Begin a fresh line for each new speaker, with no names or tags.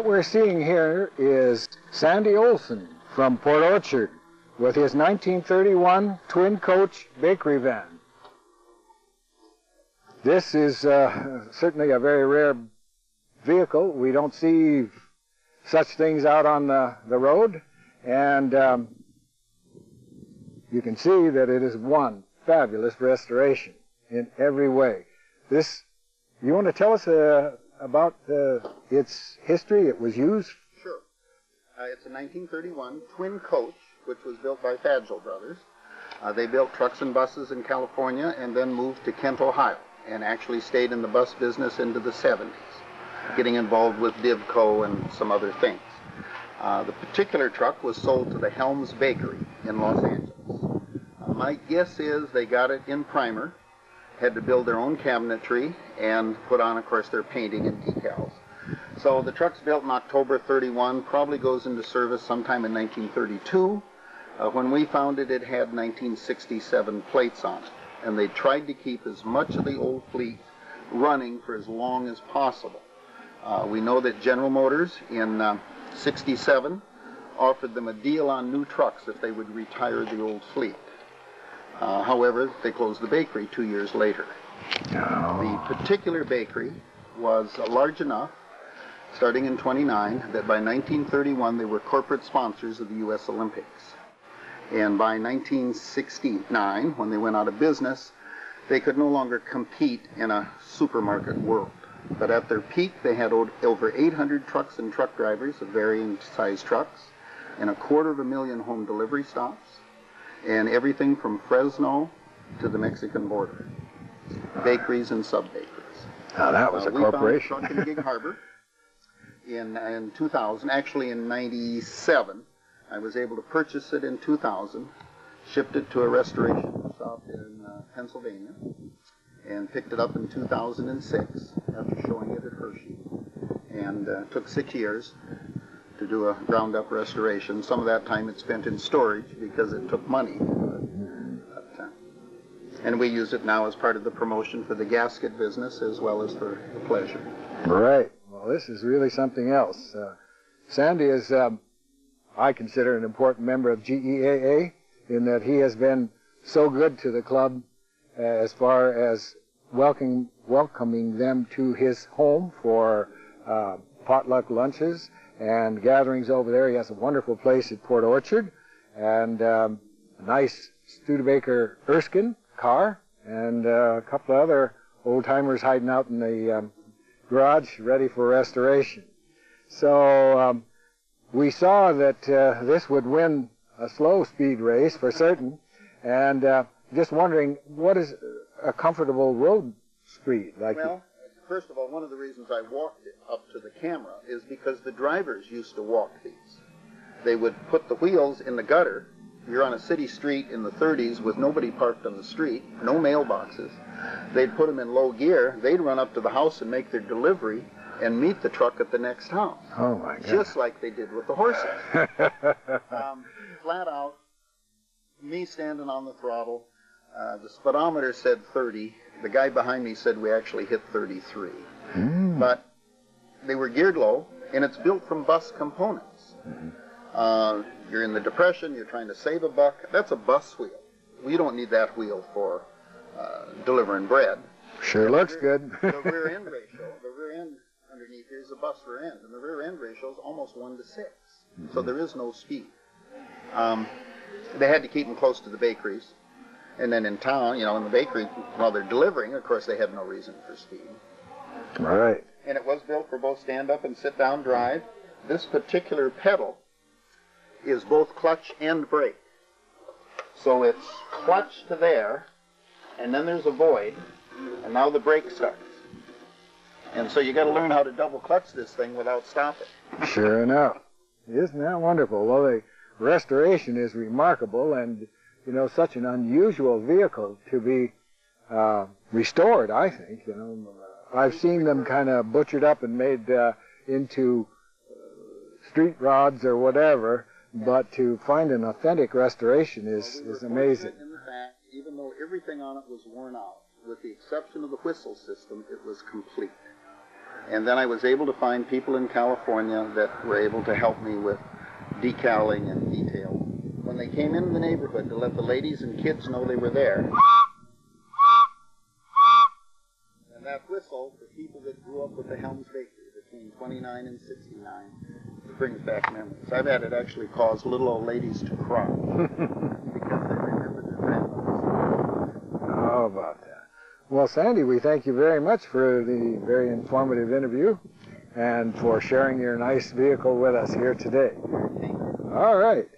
what we're seeing here is Sandy Olson from Port Orchard with his 1931 twin-coach bakery van. This is certainly a very rare vehicle. We don't see such things out on the road, and you can see that it is one fabulous restoration in every way. You want to tell us about its history? It was used?
Sure. It's a 1931 twin coach, which was built by Fadgel Brothers. They built trucks and buses in California and then moved to Kent, Ohio, and actually stayed in the bus business into the 70s, getting involved with Divco and some other things. The particular truck was sold to the Helms Bakery in Los Angeles. My guess is they got it in primer, had to build their own cabinetry, and put on, of course, their painting and decals. So the truck's built in October 31, probably goes into service sometime in 1932. When we found it, it had 1967 plates on it, and they tried to keep as much of the old fleet running for as long as possible. We know that General Motors in 67 offered them a deal on new trucks if they would retire the old fleet. However, they closed the bakery 2 years later. The particular bakery was large enough, starting in 29, that by 1931 they were corporate sponsors of the U.S. Olympics. And by 1969, when they went out of business, they could no longer compete in a supermarket world. But at their peak, they had over 800 trucks and truck drivers of varying size trucks, and 250,000 home delivery stops, and everything from Fresno to the Mexican border. Bakeries and sub-bakeries.
Now that was a corporation.
We found a truck in Gig Harbor in 2000, actually in 97. I was able to purchase it in 2000, shipped it to a restoration shop in Pennsylvania, and picked it up in 2006 after showing it at Hershey. And took 6 years to do a ground-up restoration. Some of that time it spent in storage because it took money. And we use it now as part of the promotion for the gasket business as well as for the pleasure.
Right. Well, this is really something else. Sandy is, I consider, an important member of GEAA in that he has been so good to the club as far as welcoming them to his home for potluck lunches and gatherings over there. He has a wonderful place at Port Orchard, and a nice Studebaker Erskine car, and a couple of other old-timers hiding out in the garage ready for restoration. So we saw that this would win a slow speed race for certain, and just wondering, what is a comfortable road speed like?
Well, first of all, one of the reasons I walked it up to the camera is because the drivers used to walk these. They would put the wheels in the gutter. You're on a city street in the 30s with nobody parked on the street, no mailboxes. They'd put them in low gear. They'd run up to the house and make their delivery and meet the truck at the next house.
Oh, my God.
Just like they did with the horses. Flat out, me standing on the throttle. The speedometer said 30. The guy behind me said we actually hit 33. But they were geared low, and it's built from bus components. You're in the Depression, you're trying to save a buck. That's a bus wheel. We don't need that wheel for delivering bread.
Sure looks good.
The rear end ratio, the rear end underneath here is a bus rear end, and the rear end ratio is almost 1 to 6. So there is no speed. They had to keep them close to the bakeries. And then in town, you know, in the bakery, while they're delivering, of course, they had no reason for speed.
Right.
And it was built for both stand-up and sit-down drive. This particular pedal is both clutch and brake. So it's clutch to there, and then there's a void, and now the brake starts. And so you got to learn how to double clutch this thing without stopping.
Sure enough. Isn't that wonderful? Well, the restoration is remarkable, and you know, such an unusual vehicle to be restored, I think. You know, I've seen them kind of butchered up and made into street rods or whatever, but to find an authentic restoration is amazing.
In the fact, even though everything on it was worn out, with the exception of the whistle system, it was complete. And then I was able to find people in California that were able to help me with decaling and detail. When they came into the neighborhood, to let the ladies and kids know they were there. And that whistle, for people that grew up with the Helms Bakery between 29 and 69, it brings back memories. I've had it actually cause little old ladies to cry because they remember their grandmothers.
How about that? Well, Sandy, we thank you very much for the very informative interview and for sharing your nice vehicle with us here today. All right.